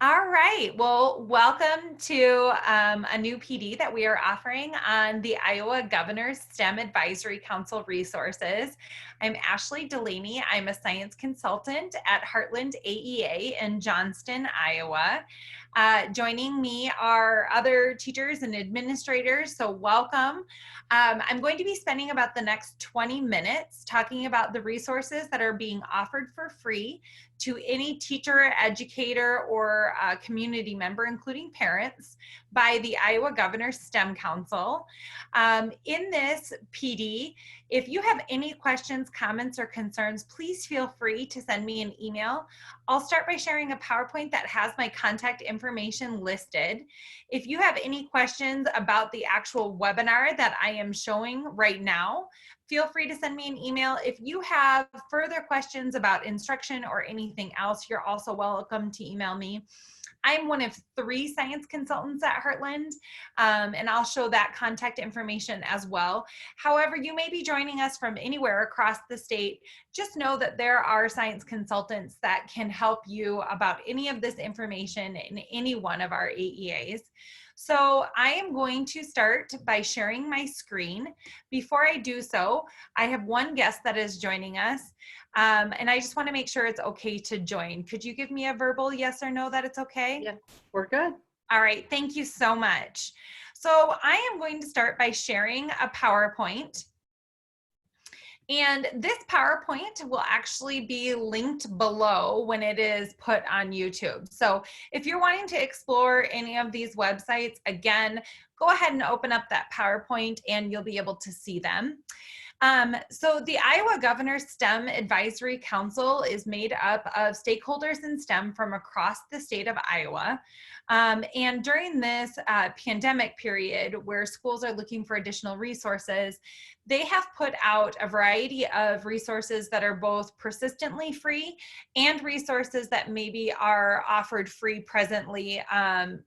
All right. Well, welcome to a new PD that we are offering on the Iowa Governor's STEM Advisory Council resources. I'm Ashley Delaney. I'm a science consultant at Heartland AEA in Johnston, Iowa. Joining me are other teachers and administrators, so welcome. I'm going to be spending about the next 20 minutes talking about the resources that are being offered for free to any teacher, educator, or community member, including parents, by the Iowa Governor's STEM Council. In this PD, if you have any questions, comments, or concerns, please feel free to send me an email. I'll start by sharing a PowerPoint that has my contact information listed. If you have any questions about the actual webinar that I am showing right now, feel free to send me an email. If you have further questions about instruction or anything else, you're also welcome to email me. I'm one of 3 science consultants at Heartland, and I'll show that contact information as well. However, you may be joining us from anywhere across the state. Just know that there are science consultants that can help you about any of this information in any one of our AEAs. So I am going to start by sharing my screen. Before I do so, I have one guest that is joining us, and I just want to make sure it's okay to join. Could you give me a verbal yes or no that it's okay? Yeah, we're good. All right, thank you so much. So I am going to start by sharing a PowerPoint. And this PowerPoint will actually be linked below when it is put on YouTube. So if you're wanting to explore any of these websites, again, go ahead and open up that PowerPoint and you'll be able to see them. So the Iowa Governor's STEM Advisory Council is made up of stakeholders in STEM from across the state of Iowa. And during this pandemic period where schools are looking for additional resources, they have put out a variety of resources that are both persistently free and resources that maybe are offered free presently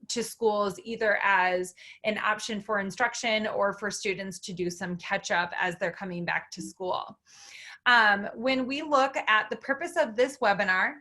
to schools, either as an option for instruction or for students to do some catch up as they're coming back to school. When we look at the purpose of this webinar,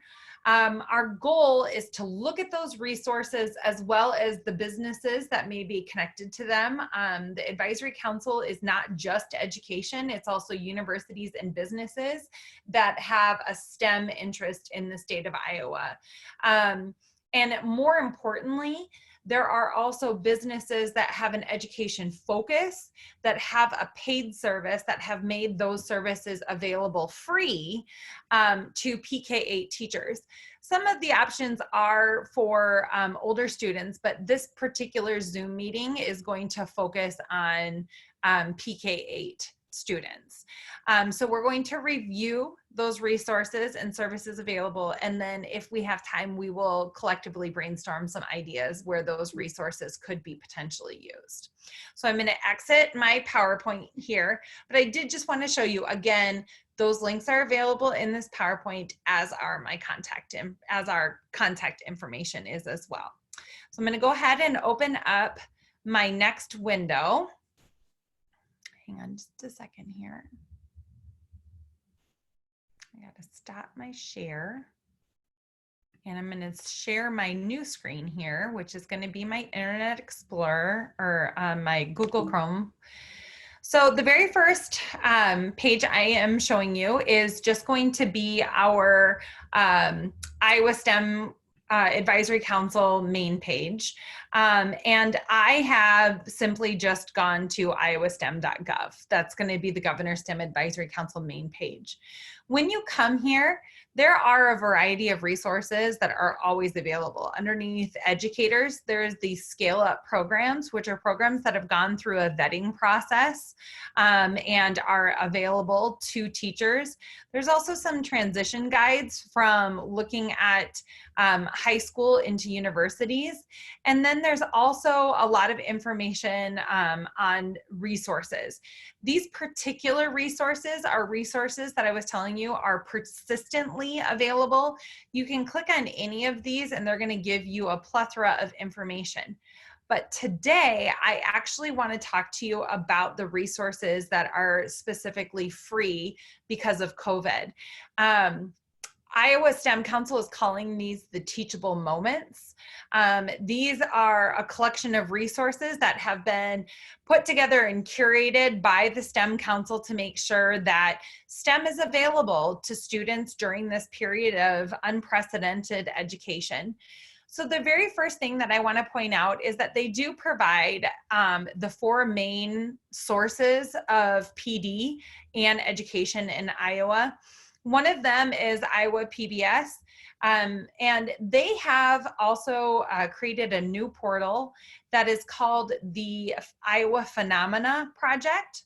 our goal is to look at those resources as well as the businesses that may be connected to them. The Advisory Council is not just education, it's also universities and businesses that have a STEM interest in the state of Iowa. And more importantly, there are also businesses that have an education focus, that have a paid service, that have made those services available free to PK8 teachers. Some of the options are for older students, but this particular Zoom meeting is going to focus on PK8 students. So we're going to review those resources and services available, and then if we have time, we will collectively brainstorm some ideas where those resources could be potentially used. So I'm going to exit my PowerPoint here, but I did just want to show you again, those links are available in this PowerPoint, as are my our contact information is as well. So I'm going to go ahead and open up my next window. Hang on just a second here. I got to stop my share. And I'm going to share my new screen here, which is going to be my Internet Explorer or my Google Chrome. So the very first page I am showing you is just going to be our Iowa STEM Advisory Council main page. And I have simply just gone to iowastem.gov. That's going to be the Governor's STEM Advisory Council main page. When you come here, there are a variety of resources that are always available. Underneath educators, there's the Scale Up programs, which are programs that have gone through a vetting process and are available to teachers. There's also some transition guides from looking at high school into universities. And then there's also a lot of information on resources. These particular resources are resources that I was telling you are persistently available. You can click on any of these and they're going to give you a plethora of information. But today, I actually want to talk to you about the resources that are specifically free because of COVID. Iowa STEM Council is calling these the teachable moments. These are a collection of resources that have been put together and curated by the STEM Council to make sure that STEM is available to students during this period of unprecedented education. So the very first thing that I want to point out is that they do provide the 4 main sources of PD and education in Iowa. One of them is Iowa PBS, and they have also created a new portal that is called the Iowa Phenomena Project.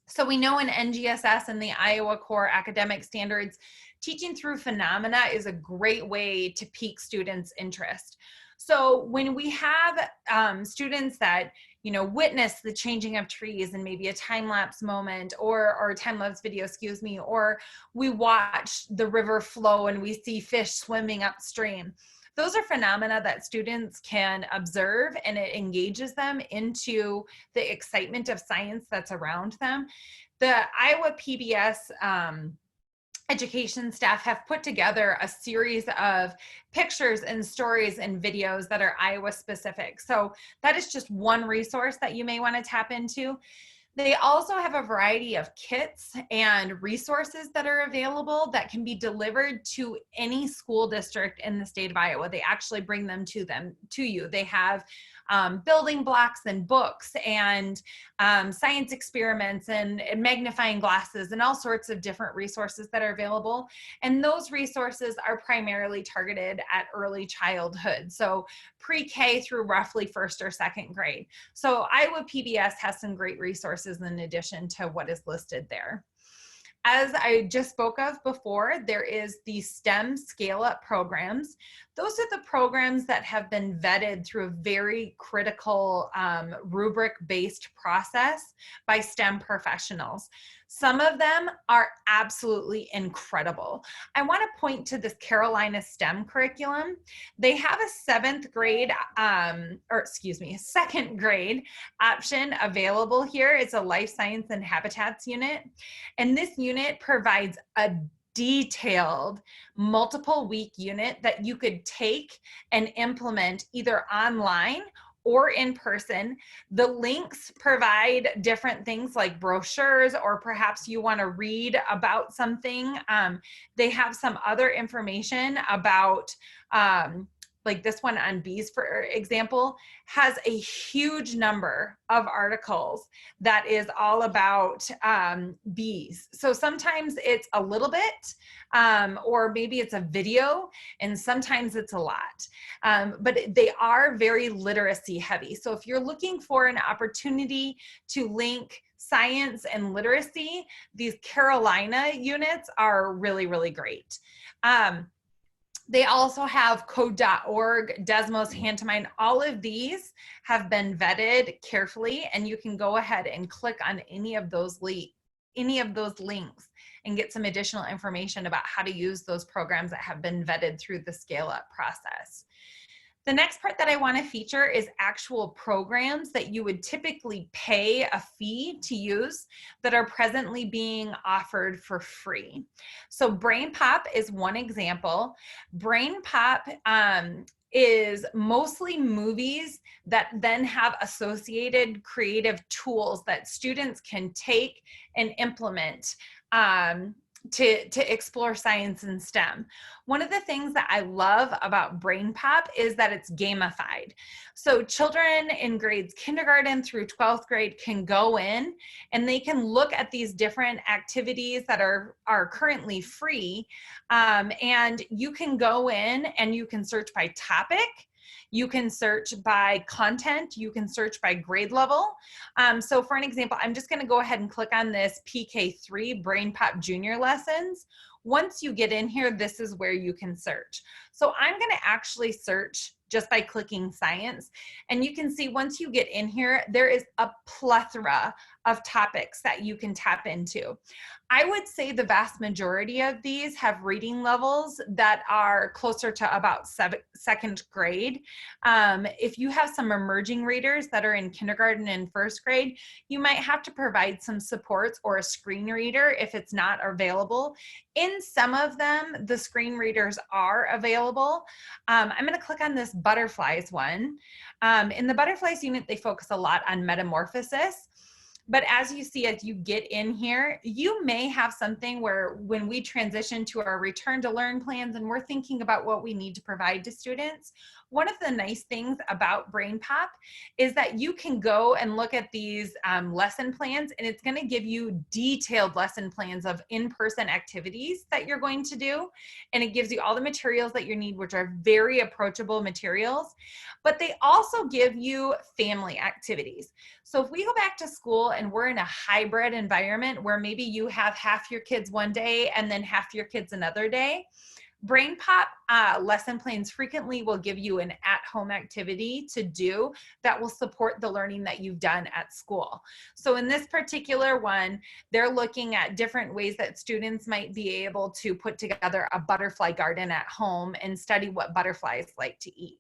So we know in NGSS and the Iowa Core Academic Standards, teaching through phenomena is a great way to pique students' interest. So when we have students that witness the changing of trees and maybe a time-lapse moment or a time-lapse video, excuse me, or we watch the river flow and we see fish swimming upstream, those are phenomena that students can observe, and it engages them into the excitement of science that's around them. The Iowa PBS education staff have put together a series of pictures and stories and videos that are Iowa specific. So that is just one resource that you may want to tap into. They also have a variety of kits and resources that are available that can be delivered to any school district in the state of Iowa. They actually bring them to you. They have building blocks and books and science experiments and magnifying glasses and all sorts of different resources that are available. And those resources are primarily targeted at early childhood, so pre-K through roughly 1st or 2nd grade. So Iowa PBS has some great resources in addition to what is listed there. As I just spoke of before, there is the STEM scale-up programs. Those are the programs that have been vetted through a very critical rubric-based process by STEM professionals. Some of them are absolutely incredible. I want to point to this Carolina STEM curriculum. They have a 2nd grade option available here. It's a life science and habitats unit. And this unit provides a detailed multiple week unit that you could take and implement either online or in person. The links provide different things like brochures, or perhaps you want to read about something. They have some other information about like this one on bees, for example, has a huge number of articles that is all about bees. So sometimes it's a little bit, or maybe it's a video, and sometimes it's a lot. But they are very literacy heavy. So if you're looking for an opportunity to link science and literacy, these Carolina units are really, really great. They also have code.org, Desmos, Handmind. All of these have been vetted carefully, and you can go ahead and click on any of those links and get some additional information about how to use those programs that have been vetted through the scale-up process. The next part that I want to feature is actual programs that you would typically pay a fee to use that are presently being offered for free. So BrainPop is one example. BrainPop is mostly movies that then have associated creative tools that students can take and implement to explore science and STEM. One of the things that I love about BrainPop is that it's gamified. So children in grades kindergarten through 12th grade can go in and they can look at these different activities that are currently free. And you can go in and you can search by topic. You can search by content, you can search by grade level. So for an example, I'm just gonna go ahead and click on this PK3 BrainPop Junior Lessons. Once you get in here, this is where you can search. So I'm going to actually search just by clicking science. And you can see once you get in here, there is a plethora of topics that you can tap into. I would say the vast majority of these have reading levels that are closer to about second grade. If you have some emerging readers that are in kindergarten and first grade, you might have to provide some supports or a screen reader if it's not available. In some of them, the screen readers are available. I'm going to click on this butterflies one. In the butterflies unit, they focus a lot on metamorphosis. But as you see, as you get in here, you may have something where when we transition to our return to learn plans and we're thinking about what we need to provide to students, one of the nice things about BrainPop is that you can go and look at these lesson plans, and it's going to give you detailed lesson plans of in-person activities that you're going to do. And it gives you all the materials that you need, which are very approachable materials. But they also give you family activities. So if we go back to school and we're in a hybrid environment where maybe you have half your kids one day and then half your kids another day, BrainPop lesson plans frequently will give you an at-home activity to do that will support the learning that you've done at school. So in this particular one, they're looking at different ways that students might be able to put together a butterfly garden at home and study what butterflies like to eat.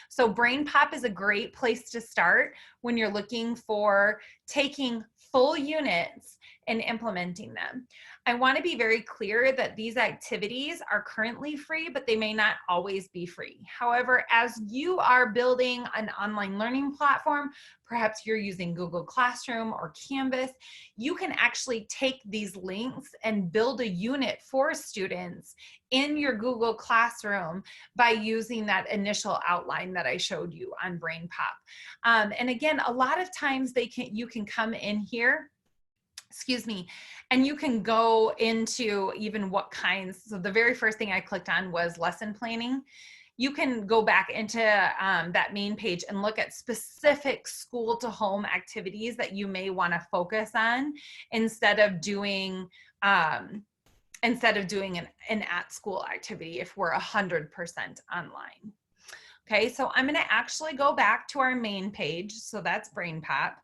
So BrainPop is a great place to start when you're looking for taking full units and implementing them. I want to be very clear that these activities are currently free, but they may not always be free. However, as you are building an online learning platform, perhaps you're using Google Classroom or Canvas, you can actually take these links and build a unit for students in your Google Classroom by using that initial outline that I showed you on BrainPop. And again, a lot of times you can come in here, and you can go into even what kinds. So the very first thing I clicked on was lesson planning. You can go back into that main page and look at specific school to home activities that you may want to focus on instead of doing an at school activity if we're 100% online. Okay, so I'm going to actually go back to our main page. So that's BrainPop.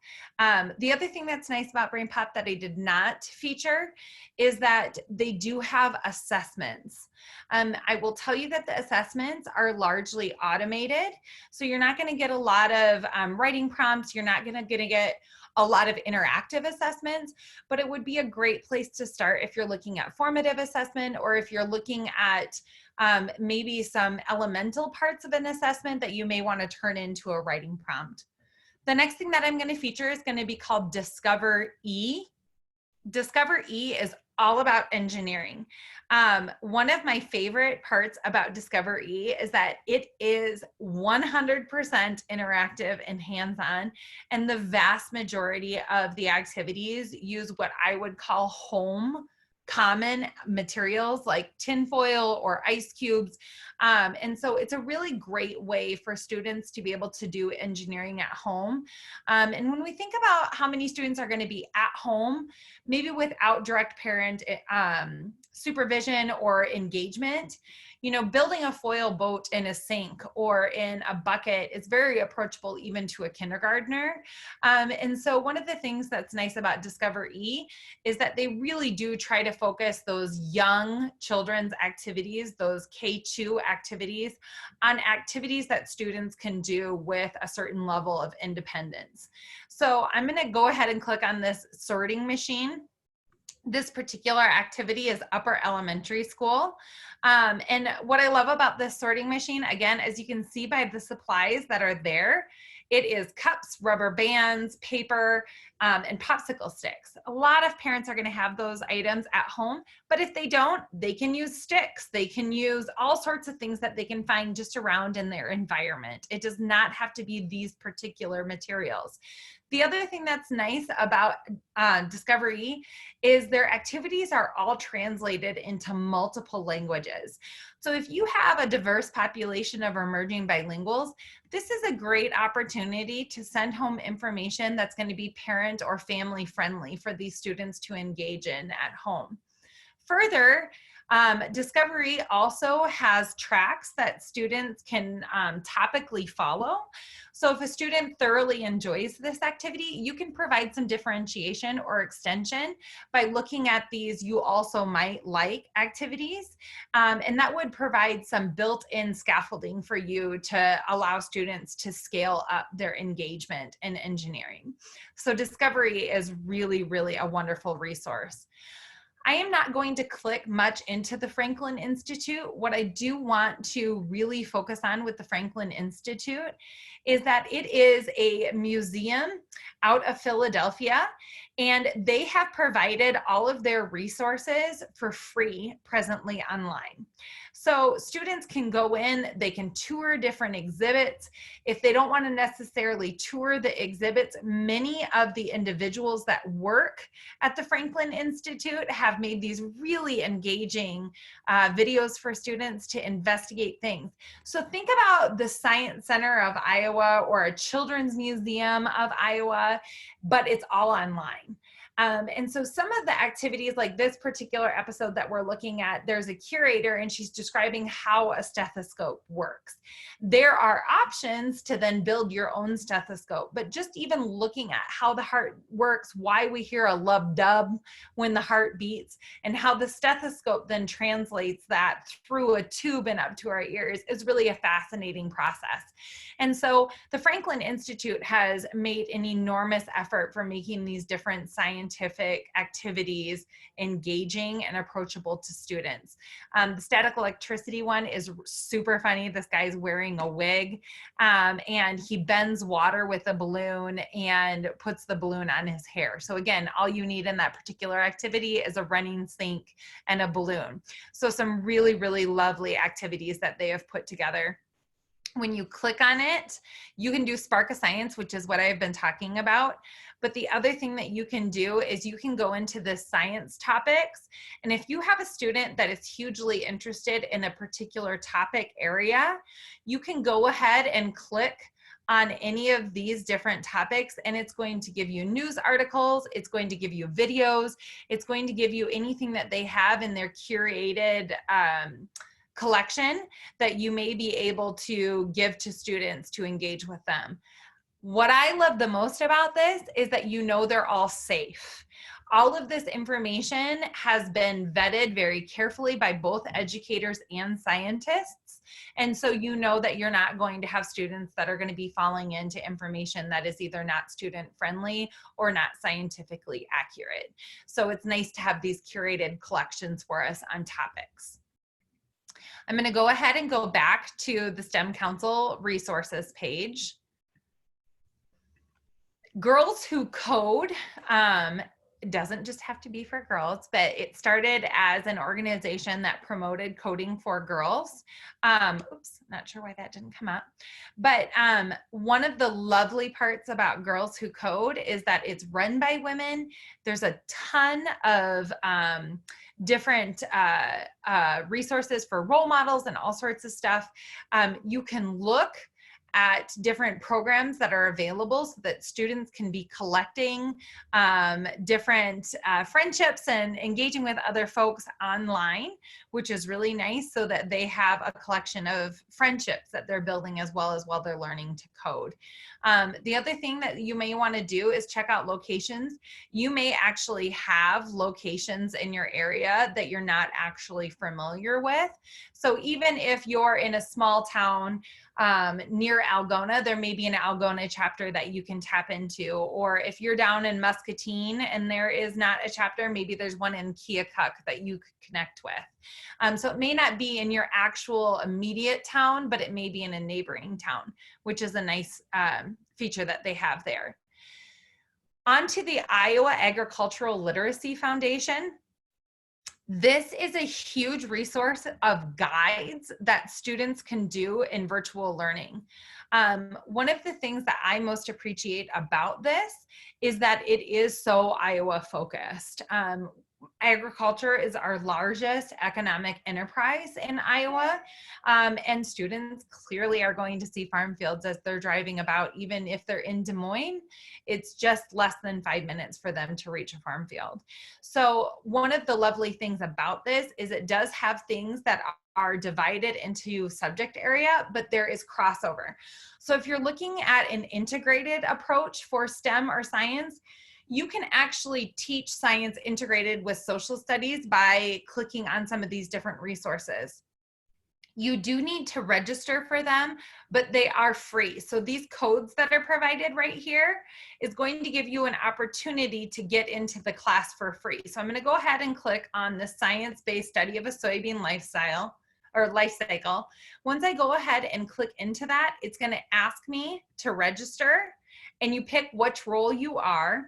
The other thing that's nice about BrainPop that I did not feature is that they do have assessments. I will tell you that the assessments are largely automated. So you're not going to get a lot of writing prompts. You're not going to get a lot of interactive assessments, but it would be a great place to start if you're looking at formative assessment or if you're looking at maybe some elemental parts of an assessment that you may want to turn into a writing prompt. The next thing that I'm going to feature is going to be called Discover E. Discover E is all about engineering. One of my favorite parts about Discover E is that it is 100% interactive and hands-on, and the vast majority of the activities use what I would call home common materials like tinfoil or ice cubes. And so it's a really great way for students to be able to do engineering at home. And when we think about how many students are going to be at home, maybe without direct parent supervision or engagement, you know, building a foil boat in a sink or in a bucket is very approachable even to a kindergartner. And so one of the things that's nice about Discover E is that they really do try to focus those young children's activities, those K2 activities, on activities that students can do with a certain level of independence. So I'm going to go ahead and click on this sorting machine. This particular activity is upper elementary school. And what I love about this sorting machine, again, as you can see by the supplies that are there, it is cups, rubber bands, paper, and popsicle sticks. A lot of parents are going to have those items at home, but if they don't, they can use sticks. They can use all sorts of things that they can find just around in their environment. It does not have to be these particular materials. The other thing that's nice about Discover E is their activities are all translated into multiple languages. So if you have a diverse population of emerging bilinguals, this is a great opportunity to send home information that's going to be parent or family friendly for these students to engage in at home. Further, Discovery also has tracks that students can topically follow. So if a student thoroughly enjoys this activity, you can provide some differentiation or extension by looking at these "you also might like" activities. And that would provide some built-in scaffolding for you to allow students to scale up their engagement in engineering. So Discovery is really, really a wonderful resource. I am not going to click much into the Franklin Institute. What I do want to really focus on with the Franklin Institute is that it is a museum out of Philadelphia, and they have provided all of their resources for free presently online. So students can go in, they can tour different exhibits. If they don't want to necessarily tour the exhibits, many of the individuals that work at the Franklin Institute have made these really engaging videos for students to investigate things. So think about the Science Center of Iowa or a Children's Museum of Iowa, but it's all online. And so some of the activities, like this particular episode that we're looking at, there's a curator and she's describing how a stethoscope works. There are options to then build your own stethoscope, but just even looking at how the heart works, why we hear a lub dub when the heart beats, and how the stethoscope then translates that through a tube and up to our ears is really a fascinating process. And so the Franklin Institute has made an enormous effort for making these different scientific activities engaging and approachable to students. The static electricity one is super funny. This guy's wearing a wig and he bends water with a balloon and puts the balloon on his hair. So again, all you need in that particular activity is a running sink and a balloon. So some really, really lovely activities that they have put together. When you click on it, you can do Spark of Science, which is what I've been talking about. But the other thing that you can do is you can go into the science topics. And if you have a student that is hugely interested in a particular topic area, you can go ahead and click on any of these different topics, and it's going to give you news articles, it's going to give you videos, it's going to give you anything that they have in their curated collection that you may be able to give to students to engage with them. What I love the most about this is that you know they're all safe. All of this information has been vetted very carefully by both educators and scientists. And so you know that you're not going to have students that are going to be falling into information that is either not student friendly or not scientifically accurate. So it's nice to have these curated collections for us on topics. I'm going to go ahead and go back to the STEM Council resources page. Girls Who Code doesn't just have to be for girls, but it started as an organization that promoted coding for girls. Oops, not sure why that didn't come up. But one of the lovely parts about Girls Who Code is that it's run by women. There's a ton of different resources for role models and all sorts of stuff. You can look at different programs that are available so that students can be collecting different friendships and engaging with other folks online, which is really nice, so that they have a collection of friendships that they're building as well as while they're learning to code. The other thing that you may want to do is check out locations. You may actually have locations in your area that you're not actually familiar with. So even if you're in a small town near Algona, there may be an Algona chapter that you can tap into. Or if you're down in Muscatine and there is not a chapter, maybe there's one in Keokuk that you could connect with. So it may not be in your actual immediate town, but it may be in a neighboring town, which is a nice feature that they have there. On to the Iowa Agricultural Literacy Foundation. This is a huge resource of guides that students can do in virtual learning. One of the things that I most appreciate about this is that it is so Iowa focused. agriculture is our largest economic enterprise in Iowa, and students clearly are going to see farm fields as they're driving about. Even if they're in Des Moines, it's just less than 5 minutes for them to reach a farm field. So one of the lovely things about this is it does have things that are divided into subject area, but there is crossover. So if you're looking at an integrated approach for STEM or science, you can actually teach science integrated with social studies by clicking on some of these different resources. You do need to register for them, but they are free. So these codes that are provided right here is going to give you an opportunity to get into the class for free. So I'm going to go ahead and click on the science-based study of a soybean lifestyle or life cycle. Once I go ahead and click into that, it's going to ask me to register, and you pick which role you are.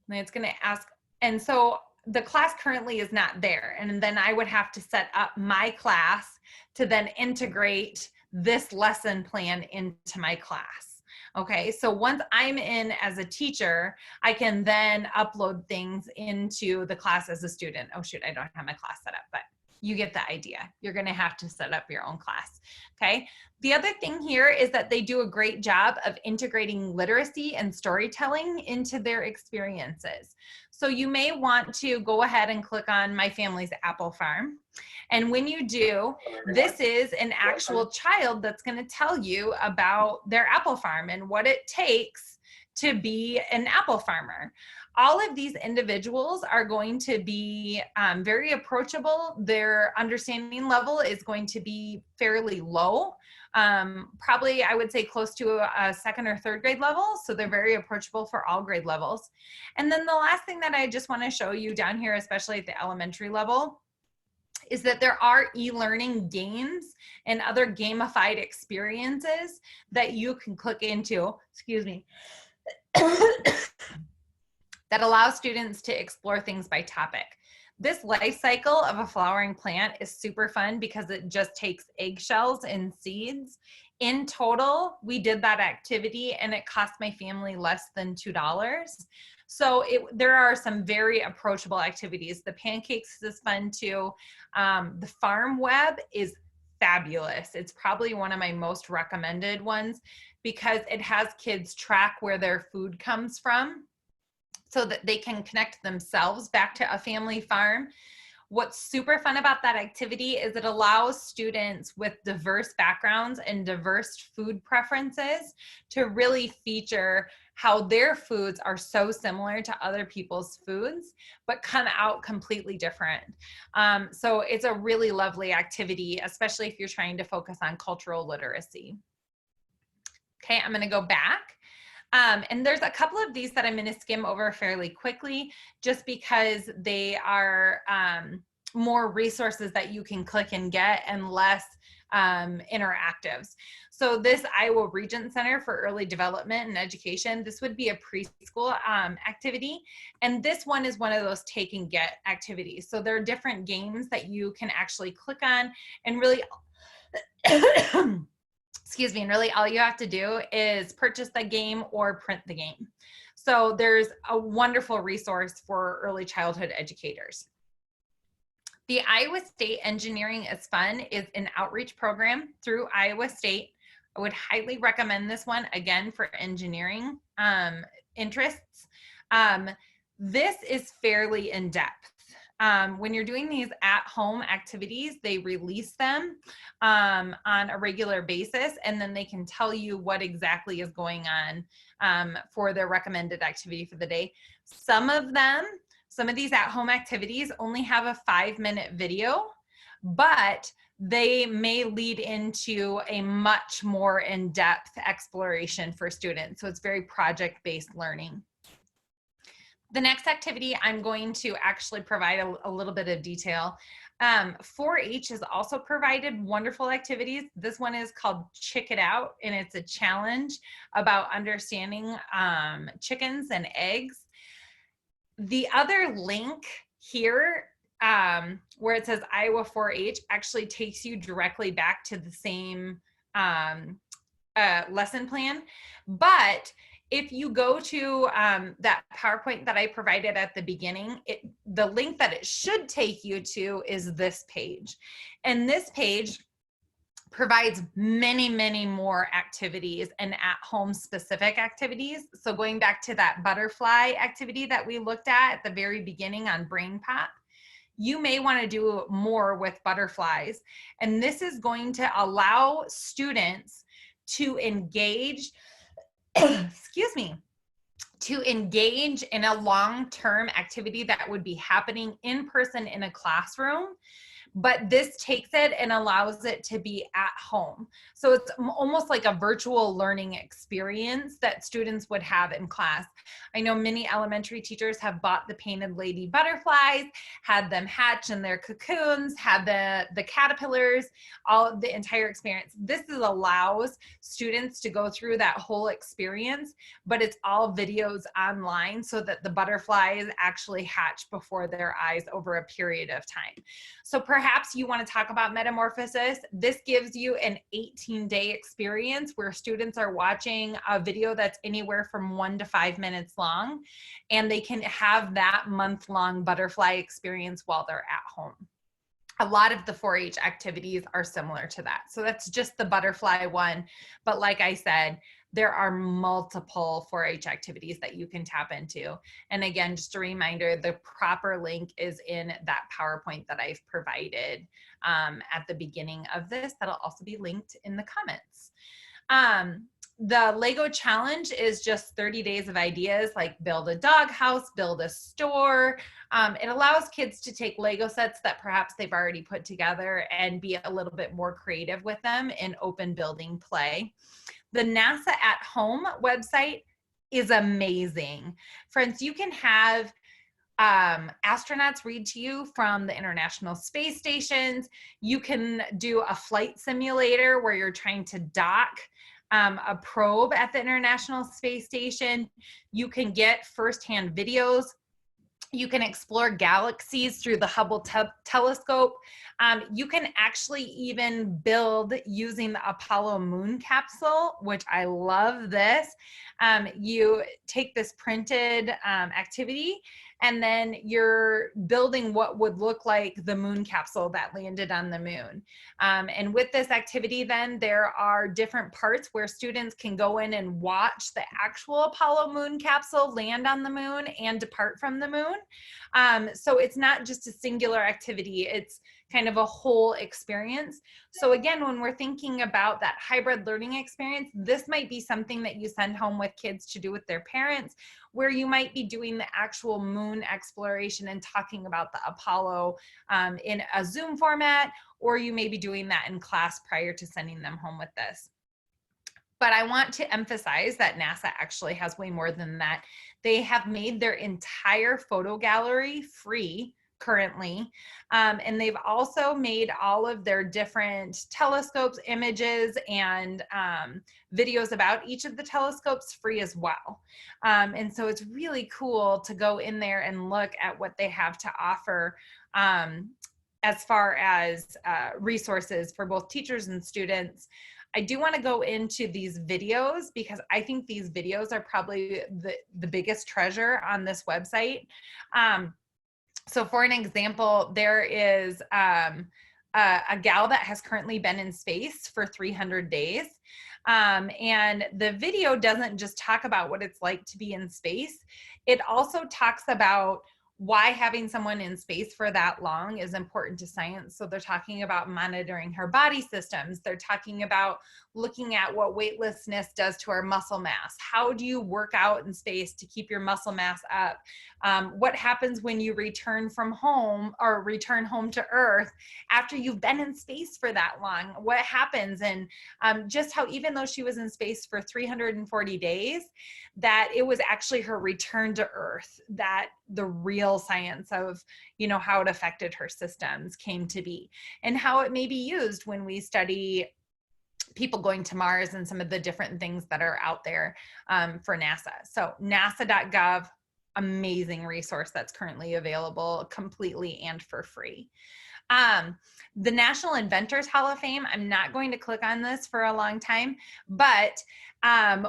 And it's going to ask, and so the class currently is not there. And then I would have to set up my class to then integrate this lesson plan into my class. Okay, so once I'm in as a teacher, I can then upload things into the class as a student. Oh shoot, I don't have my class set up, but you get the idea. You're going to have to set up your own class. Okay. The other thing here is that they do a great job of integrating literacy and storytelling into their experiences. So you may want to go ahead and click on My Family's Apple Farm. And when you do, this is an actual child that's going to tell you about their apple farm and what it takes to be an apple farmer. All of these individuals are going to be very approachable. Their understanding level is going to be fairly low, probably I would say close to a second or third grade level. So they're very approachable for all grade levels. And then the last thing that I just want to show you down here, especially at the elementary level, is that there are e-learning games and other gamified experiences that you can click into, excuse me, that allows students to explore things by topic. This life cycle of a flowering plant is super fun because it just takes eggshells and seeds. In total, we did that activity and it cost my family less than $2. So there are some very approachable activities. The pancakes is fun too. The farm web is fabulous. It's probably one of my most recommended ones because it has kids track where their food comes from, so that they can connect themselves back to a family farm. What's super fun about that activity is it allows students with diverse backgrounds and diverse food preferences to really feature how their foods are so similar to other people's foods, but come out completely different. So it's a really lovely activity, especially if you're trying to focus on cultural literacy. Okay, I'm gonna go back. And there's a couple of these that I'm going to skim over fairly quickly just because they are more resources that you can click and get and less interactives. So this Iowa Regent Center for Early Development and Education, this would be a preschool activity. And this one is one of those take and get activities. So there are different games that you can actually click on and really excuse me, and really all you have to do is purchase the game or print the game. So there's a wonderful resource for early childhood educators. The Iowa State Engineering is Fun is an outreach program through Iowa State. I would highly recommend this one, again, for engineering interests. This is fairly in-depth. When you're doing these at-home activities, they release them on a regular basis, and then they can tell you what exactly is going on for their recommended activity for the day. Some of these at-home activities only have a 5-minute video, but they may lead into a much more in-depth exploration for students. So it's very project-based learning. The next activity, I'm going to actually provide a little bit of detail. 4-H has also provided wonderful activities. This one is called Chick It Out, and it's a challenge about understanding chickens and eggs. The other link here where it says Iowa 4-H actually takes you directly back to the same lesson plan, but If you go to that PowerPoint that I provided at the beginning, the link that it should take you to is this page. And this page provides many, many more activities and at-home specific activities. So going back to that butterfly activity that we looked at the very beginning on BrainPop, you may want to do more with butterflies. And this is going to allow students to engage, excuse me, to engage in a long-term activity that would be happening in person in a classroom. But this takes it and allows it to be at home. So it's almost like a virtual learning experience that students would have in class. I know many elementary teachers have bought the painted lady butterflies, had them hatch in their cocoons, had the caterpillars, all of the entire experience. This allows students to go through that whole experience, but it's all videos online so that the butterflies actually hatch before their eyes over a period of time. So perhaps you want to talk about metamorphosis. This gives you an 18-day experience where students are watching a video that's anywhere from 1 to 5 minutes long, and they can have that month-long butterfly experience while they're at home. A lot of the 4-H activities are similar to that. So that's just the butterfly one. But like I said, there are multiple 4-H activities that you can tap into. And again, just a reminder, the proper link is in that PowerPoint that I've provided at the beginning of this. That'll also be linked in the comments. The Lego challenge is just 30 days of ideas, like build a doghouse, build a store. It allows kids to take Lego sets that perhaps they've already put together and be a little bit more creative with them in open building play. The NASA at Home website is amazing. Friends, you can have astronauts read to you from the International Space Stations. You can do a flight simulator where you're trying to dock a probe at the International Space Station. You can get firsthand videos. You can explore galaxies through the Hubble telescope. You can actually even build using the Apollo moon capsule, which I love this. You take this printed activity, and then you're building what would look like the moon capsule that landed on the moon. And with this activity, then there are different parts where students can go in and watch the actual Apollo moon capsule land on the moon and depart from the moon. So it's not just a singular activity, it's kind of a whole experience. So again, when we're thinking about that hybrid learning experience, this might be something that you send home with kids to do with their parents, where you might be doing the actual moon exploration and talking about the Apollo in a Zoom format, or you may be doing that in class prior to sending them home with this. But I want to emphasize that NASA actually has way more than that. They have made their entire photo gallery free currently. And they've also made all of their different telescopes, images, and videos about each of the telescopes free as well. And so it's really cool to go in there and look at what they have to offer as far as resources for both teachers and students. I do want to go into these videos because I think these videos are probably the biggest treasure on this website. So for an example, there is a gal that has currently been in space for 300 days. And the video doesn't just talk about what it's like to be in space. It also talks about why having someone in space for that long is important to science. So they're talking about monitoring her body systems. They're talking about looking at what weightlessness does to our muscle mass. How do you work out in space to keep your muscle mass up? What happens when you return from home or return home to Earth after you've been in space for that long? What happens? And just how even though she was in space for 340 days, that it was actually her return to Earth that the real science of, you know, how it affected her systems came to be, and how it may be used when we study people going to Mars and some of the different things that are out there for NASA. So nasa.gov, amazing resource that's currently available completely and for free. The National Inventors Hall of Fame, I'm not going to click on this for a long time, but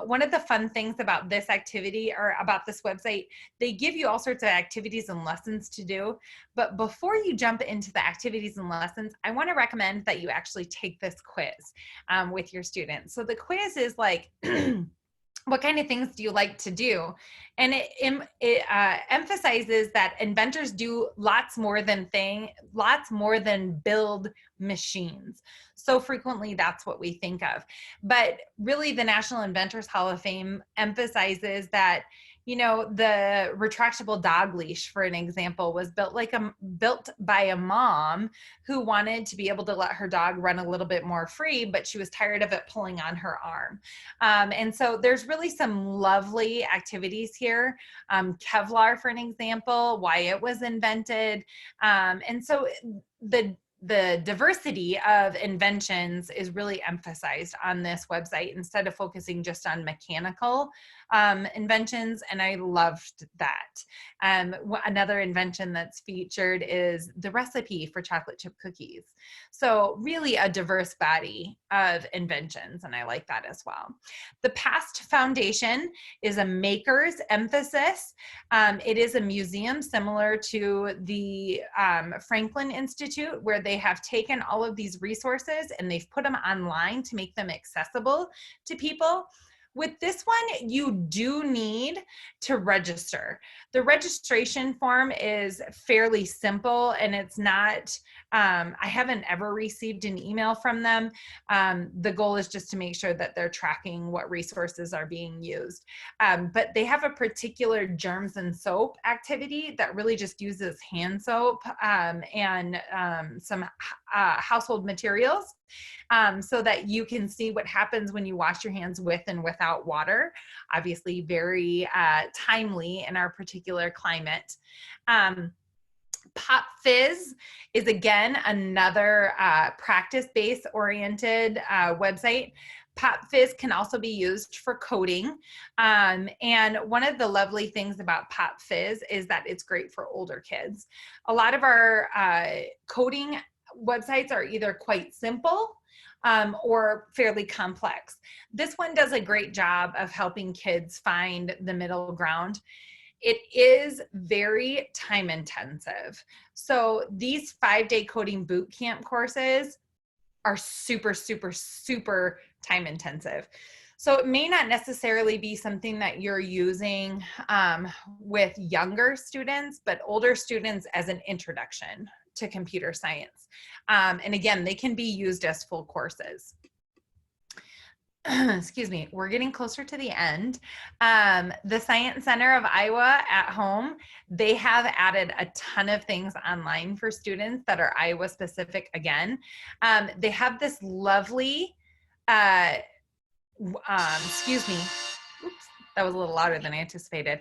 one of the fun things about this activity or about this website, they give you all sorts of activities and lessons to do. But before you jump into the activities and lessons, I want to recommend that you actually take this quiz with your students. So the quiz is like, what kind of things do you like to do? And it emphasizes that inventors do lots more than build machines. So frequently that's what we think of. But really the National Inventors Hall of Fame emphasizes that, you know, the retractable dog leash, for an example, was built by a mom who wanted to be able to let her dog run a little bit more free, but she was tired of it pulling on her arm. And so there's really some lovely activities here. Kevlar, for an example, why it was invented. And so the diversity of inventions is really emphasized on this website instead of focusing just on mechanical inventions, and I loved that. Another invention that's featured is the recipe for chocolate chip cookies. So really a diverse body of inventions, and I like that as well. The PAST Foundation is a maker's emphasis. It is a museum similar to the Franklin Institute, where they have taken all of these resources and they've put them online to make them accessible to people. With this one, you do need to register. The registration form is fairly simple, and it's not, I haven't ever received an email from them. The goal is just to make sure that they're tracking what resources are being used. But they have a particular germs and soap activity that really just uses hand soap and some household materials. So that you can see what happens when you wash your hands with and without water. Obviously very timely in our particular climate. Pop Fizz is again another practice-based oriented website. Pop Fizz can also be used for coding. And one of the lovely things about Pop Fizz is that it's great for older kids. A lot of our coding websites are either quite simple or fairly complex. This one does a great job of helping kids find the middle ground. It is very time intensive. So these 5-day coding boot camp courses are super, super, super time intensive. So it may not necessarily be something that you're using with younger students, but older students as an introduction to computer science. And again, they can be used as full courses. Excuse me, we're getting closer to the end. The Science Center of Iowa at home, they have added a ton of things online for students that are Iowa specific again. They have this lovely, excuse me, oops, that was a little louder than I anticipated.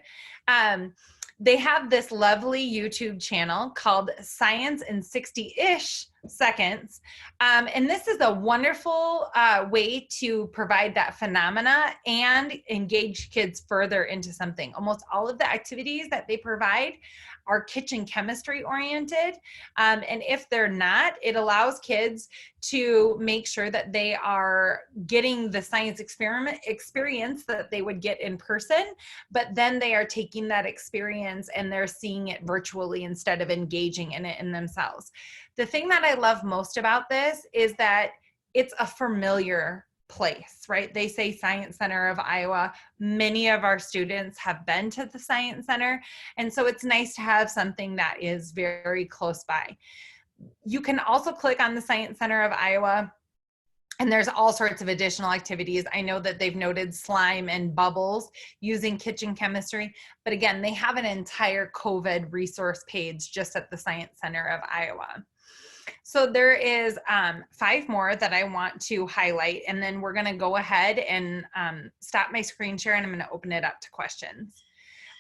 They have this lovely YouTube channel called Science in 60-ish Seconds. And this is a wonderful way to provide that phenomena and engage kids further into something. Almost all of the activities that they provide are kitchen chemistry oriented. And if they're not, it allows kids to make sure that they are getting the science experience that they would get in person, but then they are taking that experience and they're seeing it virtually instead of engaging in it in themselves. The thing that I love most about this is that it's a familiar place, right? They say Science Center of Iowa. Many of our students have been to the Science Center. And so it's nice to have something that is very close by. You can also click on the Science Center of Iowa, and there's all sorts of additional activities. I know that they've noted slime and bubbles using kitchen chemistry, but again, they have an entire COVID resource page just at the Science Center of Iowa. So there is 5 more that I want to highlight, and then we're gonna go ahead and stop my screen share, and I'm gonna open it up to questions.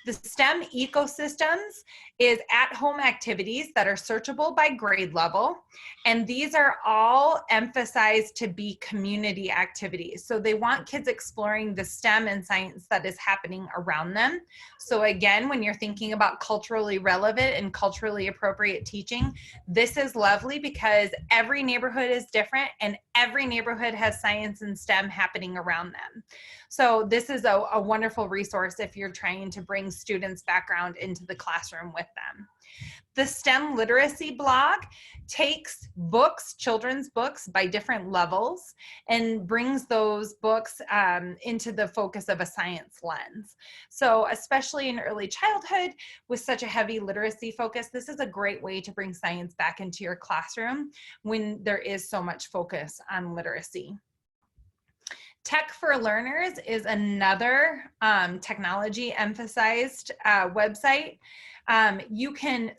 The STEM ecosystems is at-home activities that are searchable by grade level. And these are all emphasized to be community activities. So they want kids exploring the STEM and science that is happening around them. So again, when you're thinking about culturally relevant and culturally appropriate teaching, this is lovely because every neighborhood is different and every neighborhood has science and STEM happening around them. So this is a wonderful resource if you're trying to bring students' background into the classroom with them. The STEM literacy blog takes books, children's books by different levels, and brings those books into the focus of a science lens. So especially in early childhood with such a heavy literacy focus, this is a great way to bring science back into your classroom when there is so much focus on literacy. Tech for Learners is another technology emphasized website. You can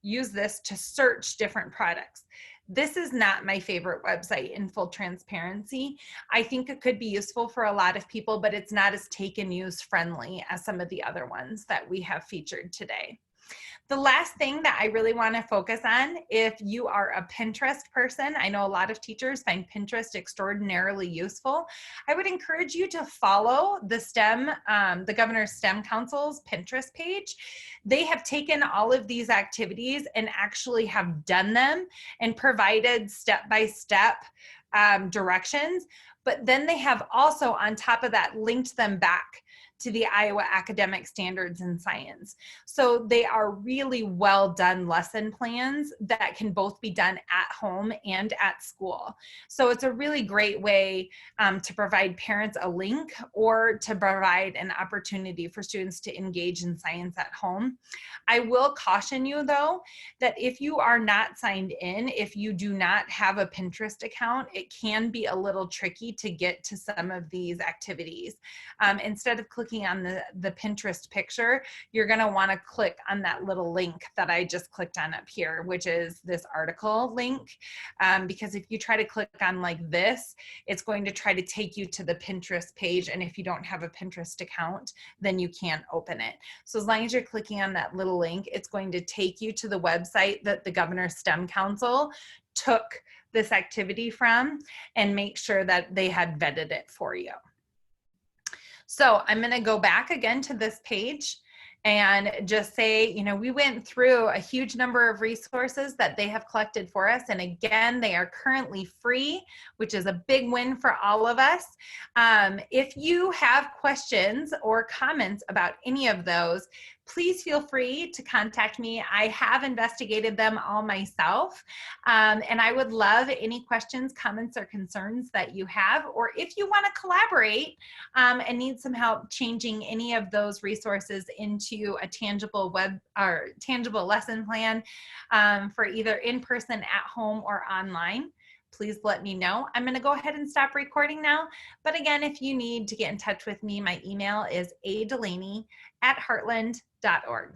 use this to search different products. This is not my favorite website in full transparency. I think it could be useful for a lot of people, but it's not as take and use friendly as some of the other ones that we have featured today. The last thing that I really want to focus on, if you are a Pinterest person, I know a lot of teachers find Pinterest extraordinarily useful. I would encourage you to follow the Governor's STEM Council's Pinterest page. They have taken all of these activities and actually have done them and provided step-by-step directions. But then they have also on top of that linked them back to the Iowa Academic Standards in Science. So they are really well done lesson plans that can both be done at home and at school. So it's a really great way to provide parents a link or to provide an opportunity for students to engage in science at home. I will caution you though, that if you are not signed in, if you do not have a Pinterest account, it can be a little tricky to get to some of these activities. Instead of clicking on the Pinterest picture, you're going to want to click on that little link that I just clicked on up here, which is this article link. Because if you try to click on like this, it's going to try to take you to the Pinterest page. And if you don't have a Pinterest account, then you can't open it. So as long as you're clicking on that little link, it's going to take you to the website that the Governor's STEM Council took this activity from and make sure that they had vetted it for you. So I'm going to go back again to this page and just say, you know, we went through a huge number of resources that they have collected for us. And again, they are currently free, which is a big win for all of us. If you have questions or comments about any of those, please feel free to contact me. I have investigated them all myself, and I would love any questions, comments, or concerns that you have, or if you want to collaborate and need some help changing any of those resources into a tangible tangible lesson plan for either in person, at home, or online, please let me know. I'm going to go ahead and stop recording now. But again, if you need to get in touch with me, my email is adelaney@heartland.org.